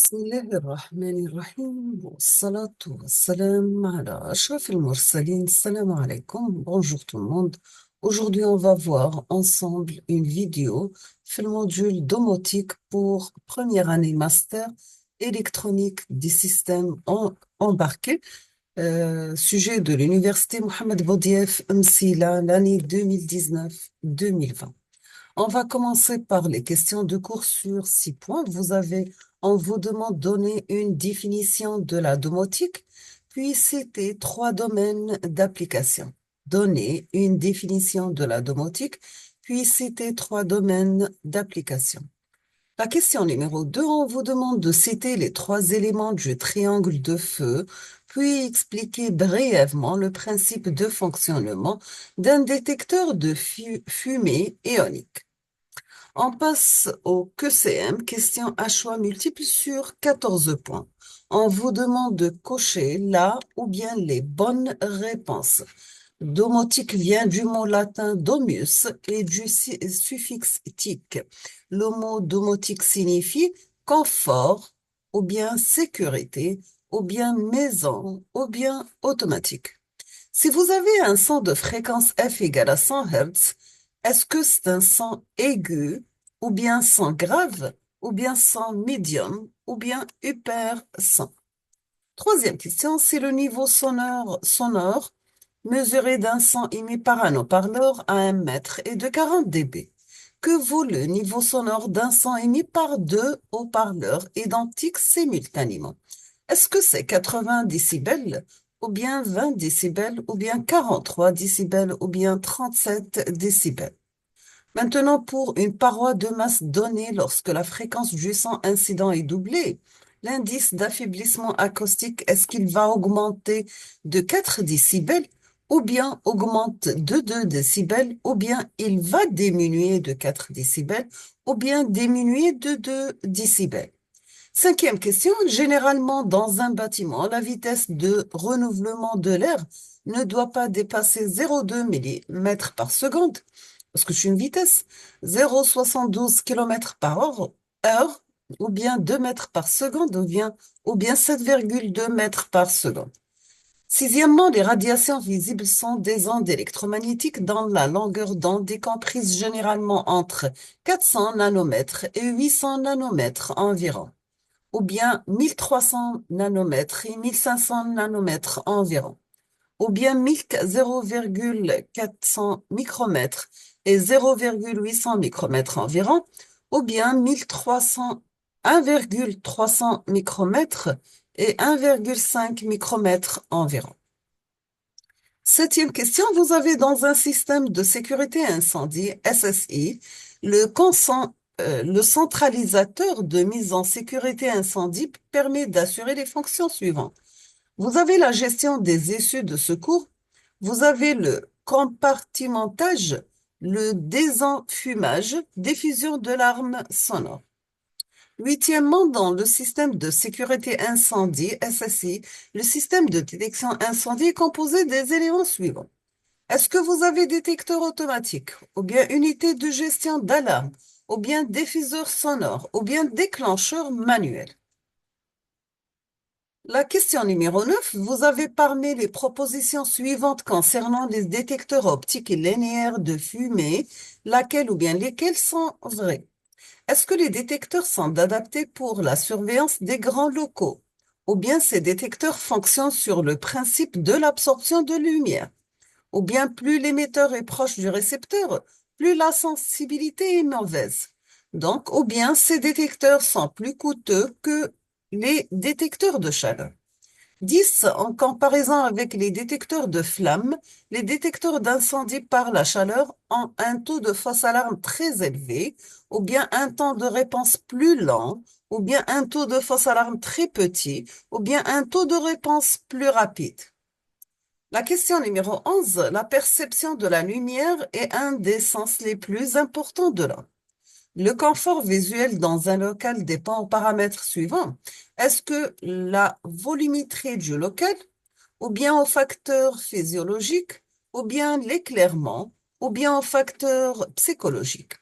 بسم الله الرحمن الرحيم والصلاة والسلام على أشرف المرسلين. Salam alaikum, bonjour tout le monde. Aujourd'hui, on va voir ensemble une vidéo sur le module domotique pour première année master électronique des systèmes embarqués, sujet de l'université Mohamed Boudiaf Msila, l'année 2019-2020. On va commencer par les questions de cours sur 6 points. On vous demande de donner une définition de la domotique, puis citer 3 domaines d'application. Donner une définition de la domotique, puis citer 3 domaines d'application. La question numéro 2, on vous demande de citer les 3 éléments du triangle de feu, puis expliquer brièvement le principe de fonctionnement d'un détecteur de fumée ionique. On passe au QCM, question à choix multiples sur 14 points. On vous demande de cocher la ou bien les bonnes réponses. Domotique vient du mot latin domus et du suffixe tique. Le mot domotique signifie confort, ou bien sécurité, ou bien maison, ou bien automatique. Si vous avez un son de fréquence F égale à 100 Hz, est-ce que c'est un son aigu, ou bien son grave, ou bien son médium, ou bien hyper son? Troisième question, si le niveau sonore mesuré d'un son émis par un haut-parleur à 1 mètre est de 40 dB, que vaut le niveau sonore d'un son émis par 2 haut-parleurs identiques simultanément? Est-ce que c'est 80 décibels, ou bien 20 décibels, ou bien 43 décibels, ou bien 37 décibels? Maintenant, pour une paroi de masse donnée lorsque la fréquence du son incident est doublée, l'indice d'affaiblissement acoustique, est-ce qu'il va augmenter de 4 décibels, ou bien augmente de 2 décibels, ou bien il va diminuer de 4 décibels, ou bien diminuer de 2 décibels? Cinquième question, généralement dans un bâtiment, la vitesse de renouvellement de l'air ne doit pas dépasser 0,2 mm par seconde, parce que c'est une vitesse, 0,72 km par heure, ou bien 2 mètres par seconde, ou bien 7,2 mètres par seconde. Sixièmement, les radiations visibles sont des ondes électromagnétiques dont la longueur d'onde est comprise généralement entre 400 nanomètres et 800 nanomètres environ, ou bien 1300 nanomètres et 1500 nanomètres environ, ou bien 0,400 micromètres et 0,800 micromètres environ, ou bien 1300, 1,300 micromètres et 1,5 micromètres environ. Septième question, vous avez dans un système de sécurité incendie, SSI, le centralisateur de mise en sécurité incendie permet d'assurer les fonctions suivantes. Vous avez la gestion des issues de secours, vous avez le compartimentage, le désenfumage, diffusion de l'arme sonore. Huitièmement, dans le système de sécurité incendie, SSI, le système de détection incendie est composé des éléments suivants. Est-ce que vous avez détecteur automatique, ou bien unité de gestion d'alarme, ou bien diffuseur sonore, ou bien déclencheur manuel? La question numéro 9, vous avez parmi les propositions suivantes concernant les détecteurs optiques et linéaires de fumée, laquelle ou bien lesquelles sont vraies? Est-ce que les détecteurs sont adaptés pour la surveillance des grands locaux? Ou bien ces détecteurs fonctionnent sur le principe de l'absorption de lumière? Ou bien plus l'émetteur est proche du récepteur, plus la sensibilité est mauvaise. Donc, ou bien ces détecteurs sont plus coûteux que les détecteurs de chaleur. 10. En comparaison avec les détecteurs de flammes, les détecteurs d'incendie par la chaleur ont un taux de fausse alarme très élevé, ou bien un temps de réponse plus lent, ou bien un taux de fausse alarme très petit, ou bien un taux de réponse plus rapide. La question numéro 11, la perception de la lumière est un des sens les plus importants de l'homme. Le confort visuel dans un local dépend aux paramètres suivants. Est-ce que la volumétrie du local, ou bien aux facteurs physiologiques, ou bien l'éclairement, ou bien aux facteurs psychologiques?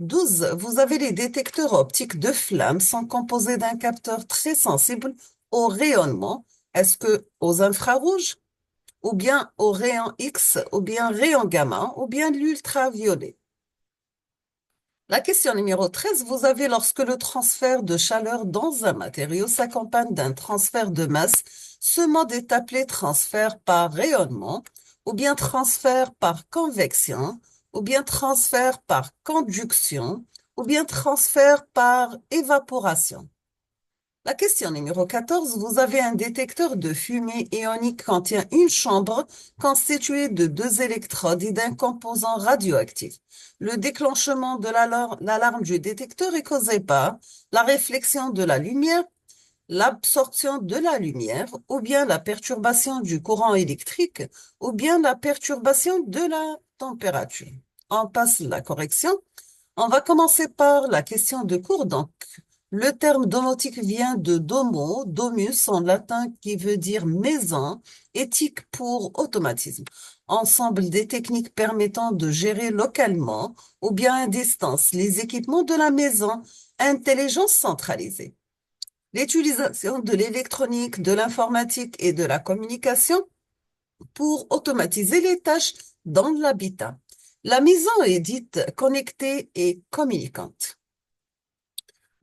12, vous avez les détecteurs optiques de flammes sont composés d'un capteur très sensible au rayonnement. Est-ce que aux infrarouges, ou bien aux rayons X, ou bien rayons gamma, ou bien l'ultraviolet? La question numéro 13, vous avez lorsque le transfert de chaleur dans un matériau s'accompagne d'un transfert de masse, ce mode est appelé transfert par rayonnement, ou bien transfert par convection, ou bien transfert par conduction, ou bien transfert par évaporation. La question numéro 14, vous avez un détecteur de fumée ionique contient une chambre constituée de deux électrodes et d'un composant radioactif. Le déclenchement de l'alarme du détecteur est causé par la réflexion de la lumière, l'absorption de la lumière, ou bien la perturbation du courant électrique, ou bien la perturbation de la température. On passe la correction. On va commencer par la question de cours. Donc, le terme domotique vient de domo, domus en latin qui veut dire maison, éthique pour automatisme. Ensemble des techniques permettant de gérer localement ou bien à distance les équipements de la maison, intelligence centralisée. L'utilisation de l'électronique, de l'informatique et de la communication pour automatiser les tâches dans l'habitat. La maison est dite connectée et communicante.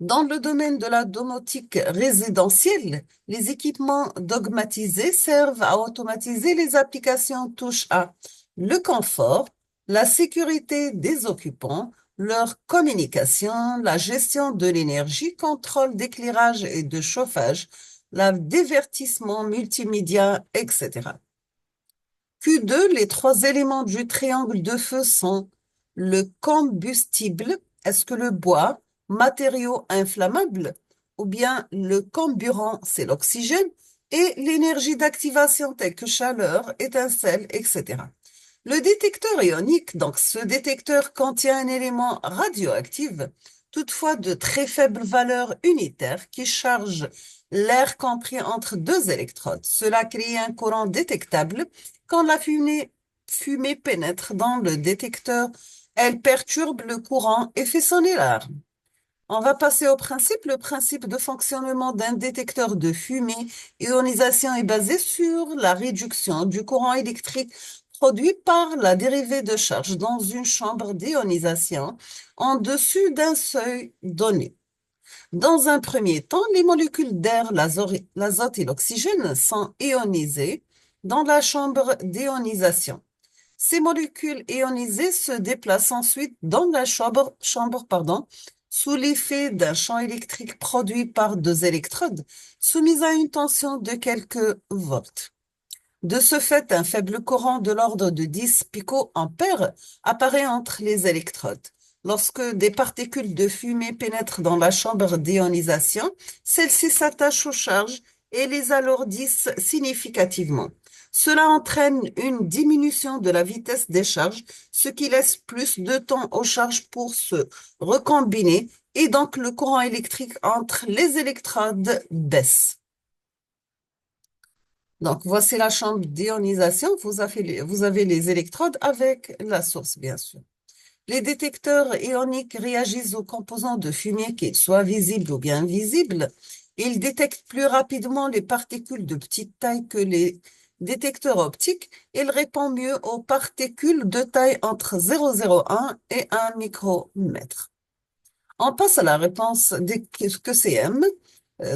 Dans le domaine de la domotique résidentielle, les équipements dogmatisés servent à automatiser les applications touchant à le confort, la sécurité des occupants, leur communication, la gestion de l'énergie, contrôle d'éclairage et de chauffage, le divertissement multimédia, etc. Q2, les trois éléments du triangle de feu sont le combustible, est-ce que le bois, matériau inflammable, ou bien le comburant, c'est l'oxygène, et l'énergie d'activation telle que chaleur, étincelle, etc. Le détecteur ionique, donc ce détecteur contient un élément radioactif, toutefois de très faible valeur unitaire, qui charge l'air compris entre deux électrodes. Cela crée un courant détectable. Quand la fumée pénètre dans le détecteur, elle perturbe le courant et fait sonner l'alarme. On va passer au principe. Le principe de fonctionnement d'un détecteur de fumée ionisation est basé sur la réduction du courant électrique produit par la dérivée de charge dans une chambre d'ionisation en dessus d'un seuil donné. Dans un premier temps, les molécules d'air, l'azote et l'oxygène sont ionisées dans la chambre d'ionisation. Ces molécules ionisées se déplacent ensuite dans la chambre, sous l'effet d'un champ électrique produit par deux électrodes soumises à une tension de quelques volts. De ce fait, un faible courant de l'ordre de 10 picoampères apparaît entre les électrodes. Lorsque des particules de fumée pénètrent dans la chambre d'ionisation, celles-ci s'attachent aux charges et les alourdissent significativement. Cela entraîne une diminution de la vitesse des charges, ce qui laisse plus de temps aux charges pour se recombiner et donc le courant électrique entre les électrodes baisse. Donc, voici la chambre d'ionisation. Vous avez les électrodes avec la source, bien sûr. Les détecteurs ioniques réagissent aux composants de fumée, qu'ils soient visibles ou bien invisibles. Ils détectent plus rapidement les particules de petite taille que les détecteurs optiques. Ils répondent mieux aux particules de taille entre 0,01 et 1 micromètre. On passe à la réponse des QCM.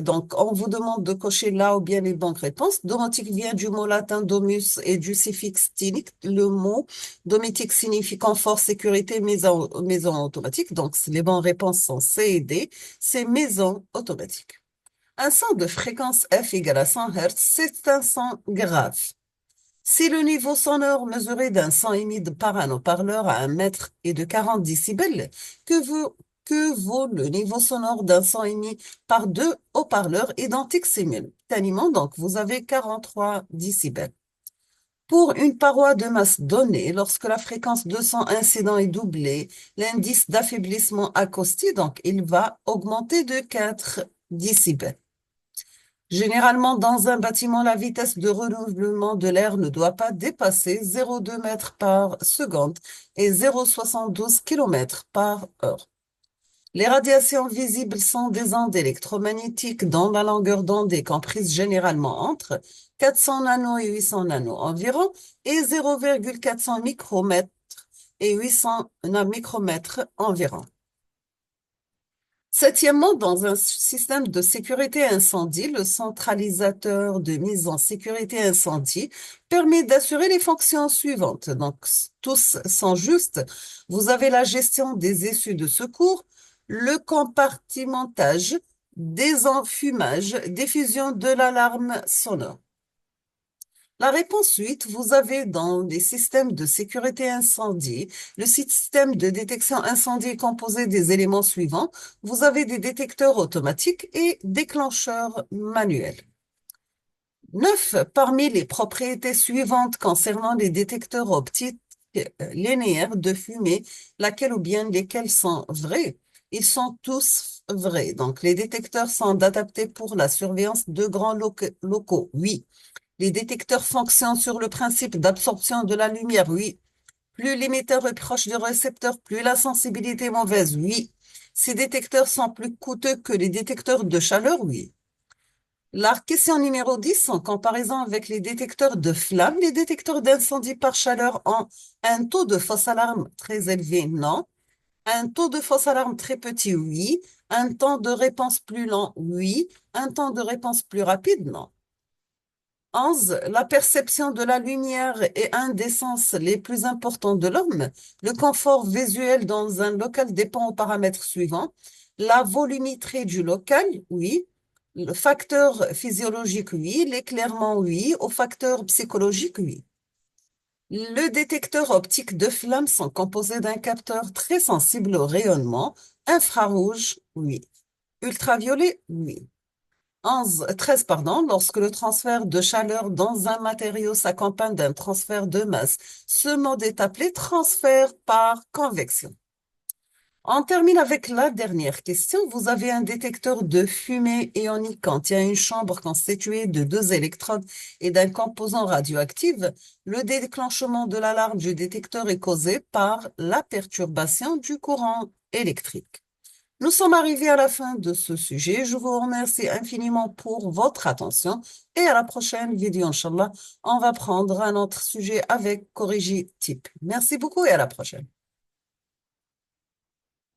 Donc, on vous demande de cocher là ou bien les bonnes réponses. Domotique vient du mot latin domus et du suffixe tinique. Le mot domotique signifie confort, sécurité, maison automatique. Donc, les bonnes réponses sont C et D. C'est maison automatique. Un son de fréquence F égale à 100 Hz, c'est un son grave. Si le niveau sonore mesuré d'un son émis par un haut-parleur à 1 mètre est de 40 décibels, que vaut le niveau sonore d'un son émis par deux haut-parleurs identiques simultanément? Donc, vous avez 43 décibels. Pour une paroi de masse donnée, lorsque la fréquence de son incident est doublée, l'indice d'affaiblissement acoustique, donc, il va augmenter de 4 décibels. Généralement, dans un bâtiment, la vitesse de renouvellement de l'air ne doit pas dépasser 0,2 mètres par seconde et 0,72 km par heure. Les radiations visibles sont des ondes électromagnétiques dont la longueur d'onde est comprise généralement entre 400 nanos et 800 nanos environ et 0,400 micromètres et 800 micromètres environ. Septièmement, dans un système de sécurité incendie, le centralisateur de mise en sécurité incendie permet d'assurer les fonctions suivantes. Donc, tous sont justes. Vous avez la gestion des issues de secours, le compartimentage, désenfumage, diffusion de l'alarme sonore. La réponse 8, vous avez dans les systèmes de sécurité incendie, le système de détection incendie est composé des éléments suivants. Vous avez des détecteurs automatiques et déclencheurs manuels. 9, parmi les propriétés suivantes concernant les détecteurs optiques linéaires de fumée, laquelle ou bien lesquels sont vrais, ils sont tous vrais. Donc, les détecteurs sont adaptés pour la surveillance de grands locaux. Oui. Les détecteurs fonctionnent sur le principe d'absorption de la lumière, oui. Plus l'émetteur est proche du récepteur, plus la sensibilité est mauvaise, oui. Ces détecteurs sont plus coûteux que les détecteurs de chaleur, oui. La question numéro 10, en comparaison avec les détecteurs de flammes, les détecteurs d'incendie par chaleur ont un taux de fausse alarme très élevé, non. Un taux de fausse alarme très petit, oui. Un temps de réponse plus lent, oui. Un temps de réponse plus rapide, non. 11. La perception de la lumière est un des sens les plus importants de l'homme. Le confort visuel dans un local dépend aux paramètres suivants. La volumétrie du local, oui. Le facteur physiologique, oui. L'éclairement, oui. Au facteur psychologique, oui. Le détecteur optique de flamme sont composés d'un capteur très sensible au rayonnement. Infrarouge, oui. Ultraviolet, oui. 13, pardon, lorsque le transfert de chaleur dans un matériau s'accompagne d'un transfert de masse. Ce mode est appelé transfert par convection. On termine avec la dernière question. Vous avez un détecteur de fumée ionique contient une chambre constituée de deux électrodes et d'un composant radioactif. Le déclenchement de l'alarme du détecteur est causé par la perturbation du courant électrique. Nous sommes arrivés à la fin de ce sujet. Je vous remercie infiniment pour votre attention et à la prochaine vidéo, Inch'Allah. On va prendre un autre sujet avec corrigé type. Merci beaucoup et à la prochaine.